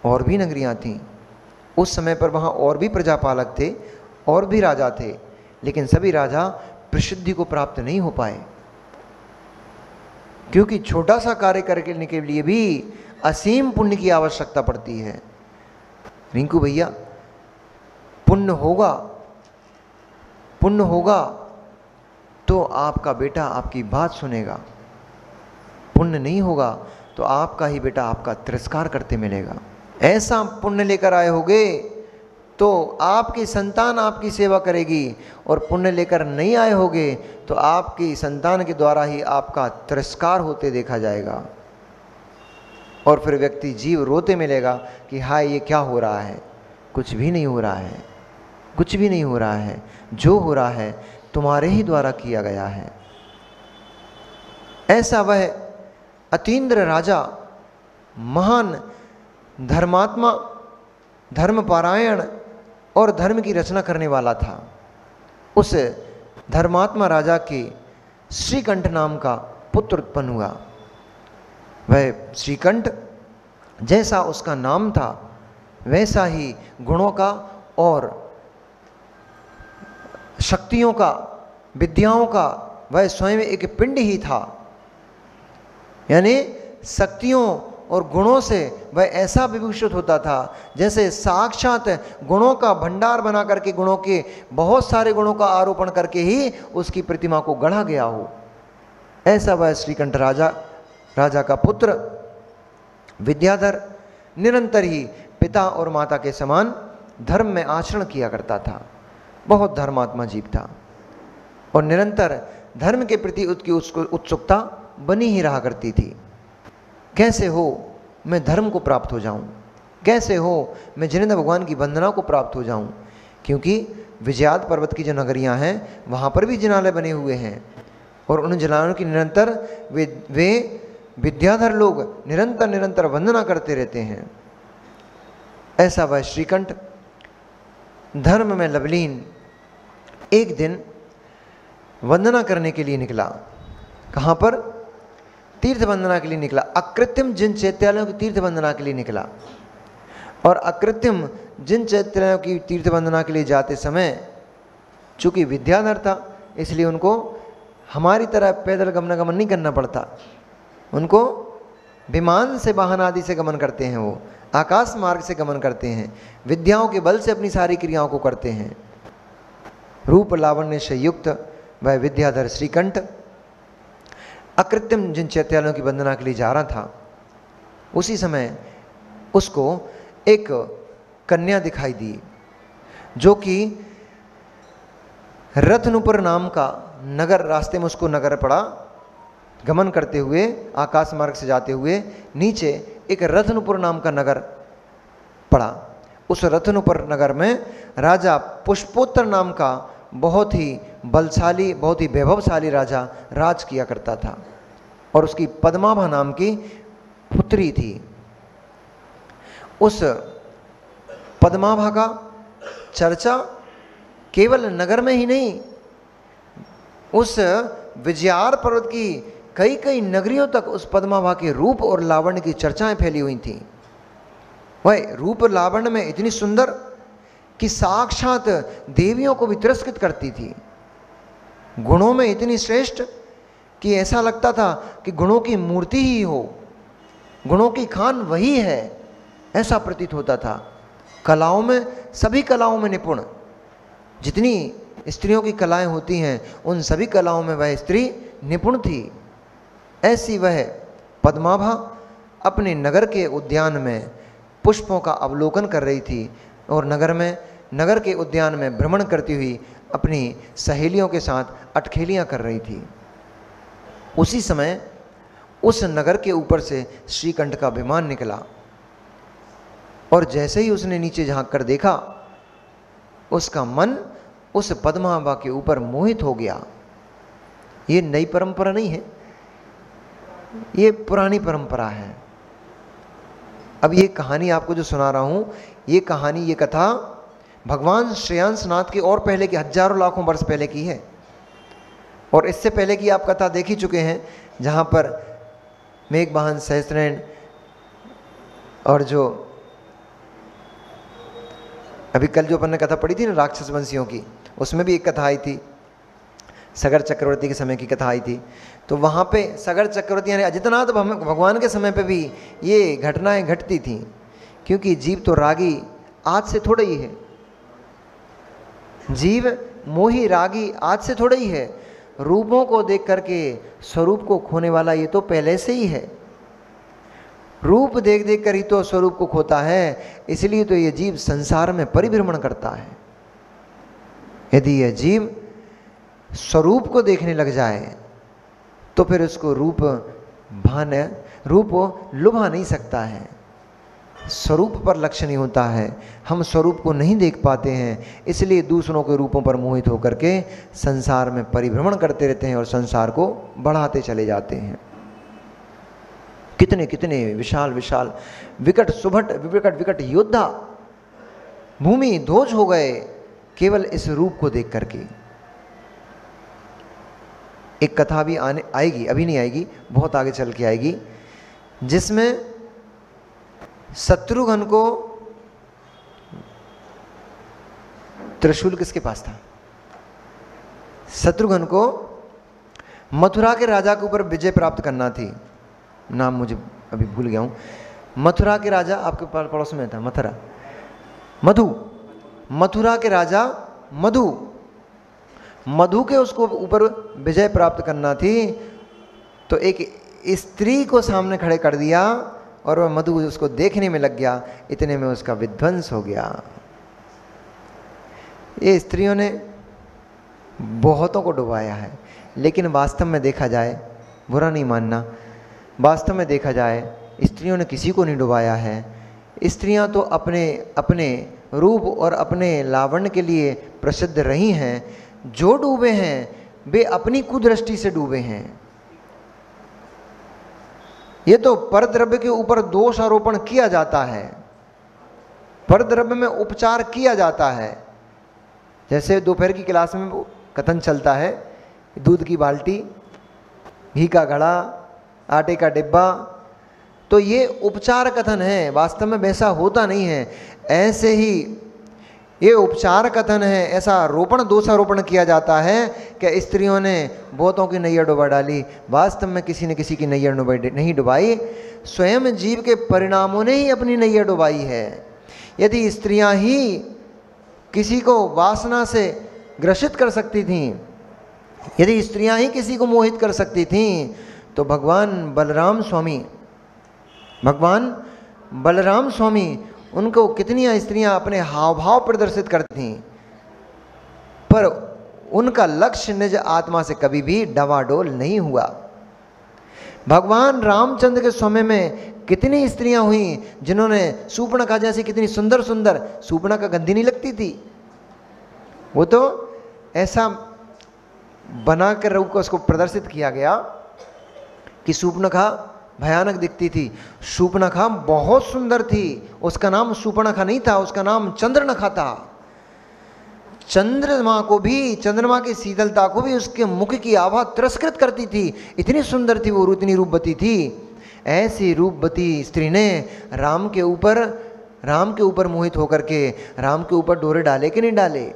और भी नगरियां थीं। उस समय पर वहाँ और भी प्रजापालक थे, और भी राजा थे, लेकिन सभी राजा प्रसिद्धि को प्राप्त नहीं हो पाए, क्योंकि छोटा सा कार्य करने के लिए भी असीम पुण्य की आवश्यकता पड़ती है। रिंकू भैया, पुण्य होगा, पुण्य होगा तो आपका बेटा आपकी बात सुनेगा, पुण्य नहीं होगा तो आपका ही बेटा आपका तिरस्कार करते मिलेगा। ऐसा पुण्य लेकर आए होगे तो आपकी संतान आपकी सेवा करेगी, और पुण्य लेकर नहीं आए होगे तो आपकी संतान के द्वारा ही आपका तिरस्कार होते देखा जाएगा, और फिर व्यक्ति जीव रोते मिलेगा कि हाय ये क्या हो रहा है। कुछ भी नहीं हो रहा है, कुछ भी नहीं हो रहा है, जो हो रहा है तुम्हारे ही द्वारा किया गया है। ऐसा वह अतीन्द्र राजा, महान धर्मात्मा, धर्मपारायण और धर्म की रचना करने वाला था। उस धर्मात्मा राजा के श्रीकंठ नाम का पुत्र उत्पन्न हुआ। वह श्रीकंठ, जैसा उसका नाम था वैसा ही गुणों का और शक्तियों का, विद्याओं का वह स्वयं एक पिंड ही था। यानी शक्तियों और गुणों से वह ऐसा विभूषित होता था जैसे साक्षात गुणों का भंडार बना करके, गुणों के बहुत सारे गुणों का आरोपण करके ही उसकी प्रतिमा को गढ़ा गया हो। ऐसा वह श्रीकंठ राजा का पुत्र विद्याधर निरंतर ही पिता और माता के समान धर्म में आचरण किया करता था। बहुत धर्मात्मा जीव था और निरंतर धर्म के प्रति उसकी उत्सुकता बनी ही रहा करती थी। कैसे हो मैं धर्म को प्राप्त हो जाऊं, कैसे हो मैं जिनेंद्र भगवान की वंदना को प्राप्त हो जाऊं, क्योंकि विजयाद पर्वत की जो नगरियां हैं वहाँ पर भी जिनालय बने हुए हैं, और उन जिनालयों की निरंतर वे विद्याधर लोग निरंतर वंदना करते रहते हैं। ऐसा वह श्रीकंठ धर्म में लवलीन एक दिन वंदना करने के लिए निकला। कहाँ पर? तीर्थ वंदना के लिए निकला। अकृत्रिम जिन चैत्यालयों की तीर्थ वंदना के लिए निकला। और अकृत्रिम जिन चैत्यालयों की तीर्थ वंदना के लिए जाते समय चूँकि विद्याधर था इसलिए उनको हमारी तरह पैदल गमनागमन नहीं करना पड़ता, उनको विमान से, वाहन आदि से गमन करते हैं, वो आकाश मार्ग से गमन करते हैं, विद्याओं के बल से अपनी सारी क्रियाओं को करते हैं। रूप लावण्य से युक्त वह विद्याधर श्रीकंठ अकृत्रिम जिन चैत्यालयों की वंदना के लिए जा रहा था, उसी समय उसको एक कन्या दिखाई दी जो कि रत्नपुर नाम का नगर, रास्ते में उसको नगर पड़ा, गमन करते हुए आकाश मार्ग से जाते हुए नीचे एक रत्नपुर नाम का नगर पड़ा। उस रत्नपुर नगर में राजा पुष्पोत्तर नाम का बहुत ही बलशाली, बहुत ही वैभवशाली राजा राज किया करता था, और उसकी पद्माभा नाम की पुत्री थी। उस पद्माभा का चर्चा केवल नगर में ही नहीं, उस विजयार पर्वत की कई कई नगरियों तक उस पद्माभा के रूप और लावण्य की चर्चाएं फैली हुई थीं। वह रूप लावण्य में इतनी सुंदर कि साक्षात देवियों को भी तिरस्कृत करती थी, गुणों में इतनी श्रेष्ठ कि ऐसा लगता था कि गुणों की मूर्ति ही हो, गुणों की खान वही है, ऐसा प्रतीत होता था। कलाओं में, सभी कलाओं में निपुण, जितनी स्त्रियों की कलाएं होती हैं उन सभी कलाओं में वह स्त्री निपुण थी। ऐसी वह पद्माभा अपने नगर के उद्यान में पुष्पों का अवलोकन कर रही थी, और नगर के उद्यान में भ्रमण करती हुई अपनी सहेलियों के साथ अटखेलियाँ कर रही थी। उसी समय उस नगर के ऊपर से श्रीकंठ का विमान निकला, और जैसे ही उसने नीचे झांक कर देखा, उसका मन उस पद्माभा के ऊपर मोहित हो गया। ये नई परंपरा नहीं है, ये पुरानी परंपरा है। अब ये कहानी आपको जो सुना रहा हूँ, ये कहानी, ये कथा भगवान श्रेयांसनाथ के और पहले की, हजारों लाखों वर्ष पहले की है। और इससे पहले की आप कथा देख ही चुके हैं, जहाँ पर मेघवाहन सहस्त्रनयन और जो अभी कल जो अपन ने कथा पढ़ी थी ना राक्षस वंशियों की, उसमें भी एक कथा आई थी, सगर चक्रवर्ती के समय की कथा आई थी। तो वहाँ पे सगर चक्रवर्ती यानी अजितनाथ भगवान के समय पे भी ये घटनाएं घटती थी, क्योंकि जीव तो रागी आज से थोड़ा ही है, जीव मोही रागी आज से थोड़ा ही है। रूपों को देख करके स्वरूप को खोने वाला ये तो पहले से ही है, रूप देख देख कर ही तो स्वरूप को खोता है। इसलिए तो ये जीव संसार में परिभ्रमण करता है। यदि यह जीव स्वरूप को देखने लग जाए तो फिर उसको रूप लुभा नहीं सकता है, स्वरूप पर लक्ष्य नहीं होता है, हम स्वरूप को नहीं देख पाते हैं। इसलिए दूसरों के रूपों पर मोहित होकर के संसार में परिभ्रमण करते रहते हैं और संसार को बढ़ाते चले जाते हैं। कितने कितने विशाल विशाल विकट सुभट विकट योद्धा भूमि ध्वज हो गए केवल इस रूप को देख करके। एक कथा भी आएगी, अभी नहीं आएगी, बहुत आगे चल के आएगी, जिसमें शत्रुघ्न को त्रिशूल किसके पास था? शत्रुघ्न को मथुरा के राजा के ऊपर विजय प्राप्त करना थी, नाम मुझे अभी भूल गया हूं। मथुरा के राजा आपके पड़ोस में था, मथुरा के राजा मधु के उसको ऊपर विजय प्राप्त करना थी। तो एक स्त्री को सामने खड़े कर दिया और वह मधु उसको देखने में लग गया, इतने में उसका विध्वंस हो गया। ये स्त्रियों ने बहुतों को डुबाया है, लेकिन वास्तव में देखा जाए, बुरा नहीं मानना, वास्तव में देखा जाए स्त्रियों ने किसी को नहीं डुबाया है। स्त्रियां तो अपने अपने रूप और अपने लावण्य के लिए प्रसिद्ध रही हैं। जो डूबे हैं वे अपनी कुदृष्टि से डूबे हैं। ये तो परद्रव्य के ऊपर दोष आरोपण किया जाता है, परद्रव्य में उपचार किया जाता है। जैसे दोपहर की क्लास में कथन चलता है, दूध की बाल्टी, घी का घड़ा, आटे का डिब्बा, तो ये उपचार कथन है, वास्तव में वैसा होता नहीं है। ऐसे ही ये उपचार कथन है, ऐसा दोषारोपण किया जाता है कि स्त्रियों ने बहुतों की नैया डुबा डाली। वास्तव में किसी ने किसी की नैया नहीं डुबाई, स्वयं जीव के परिणामों ने ही अपनी नैया डुबाई है। यदि स्त्रियां ही किसी को वासना से ग्रसित कर सकती थीं, यदि स्त्रियां ही किसी को मोहित कर सकती थीं, तो भगवान बलराम स्वामी उनको कितनी स्त्रियां अपने हाव भाव प्रदर्शित करती थीं, पर उनका लक्ष्य निज आत्मा से कभी भी डवाडोल नहीं हुआ। भगवान रामचंद्र के समय में कितनी स्त्रियां हुई जिन्होंने सूर्पणखा जैसी कितनी सुंदर सुंदर, सूर्पणखा गंदी नहीं लगती थी, वो तो ऐसा बनाकर रूप को उसको प्रदर्शित किया गया कि सूर्पणखा भयानक दिखती थी। सूर्पणखा बहुत सुंदर थी, उसका नाम सूर्पणखा नहीं था, उसका नाम चंद्रनखा था। चंद्रमा की शीतलता को भी उसके मुख की आभा तिरस्कृत करती थी, इतनी सुंदर थी वो, इतनी रूपवती थी। ऐसी रूपवती स्त्री ने राम के ऊपर मोहित होकर के राम के ऊपर डोरे डाले कि नहीं डाले?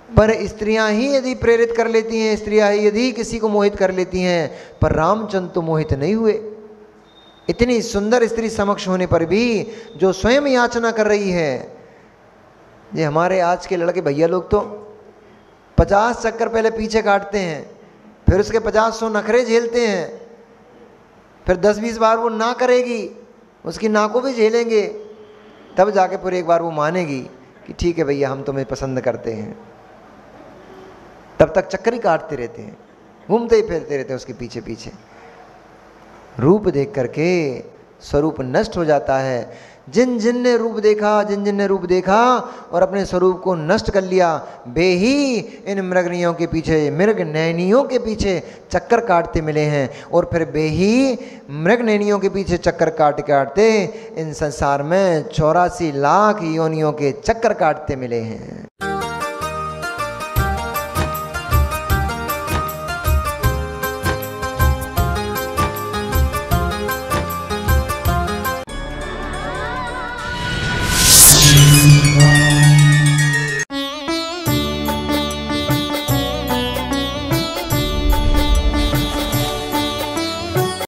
पर स्त्रियां ही यदि प्रेरित कर लेती हैं, स्त्रियां ही यदि किसी को मोहित कर लेती हैं, पर रामचंद्र तो मोहित नहीं हुए। इतनी सुंदर स्त्री समक्ष होने पर भी जो स्वयं याचना कर रही है। ये हमारे आज के लड़के भैया लोग तो 50 चक्कर पहले पीछे काटते हैं, फिर उसके 50-100 नखरे झेलते हैं, फिर 10-20 बार वो ना करेगी, उसकी ना को भी झेलेंगे, तब जाके फिर एक बार वो मानेगी कि ठीक है भैया हम तुम्हें पसंद करते हैं। तब तक चक्कर ही काटते रहते हैं, घूमते ही फिरते रहते हैं उसके पीछे पीछे। रूप देख करके स्वरूप नष्ट हो जाता है। जिन जिन ने रूप देखा और अपने स्वरूप को नष्ट कर लिया, वे ही इन मृग नैनियों के पीछे चक्कर काटते मिले हैं। और फिर वे ही मृग नैनियों के पीछे चक्कर काटते इन संसार में 84 लाख योनियों के चक्कर काटते मिले हैं।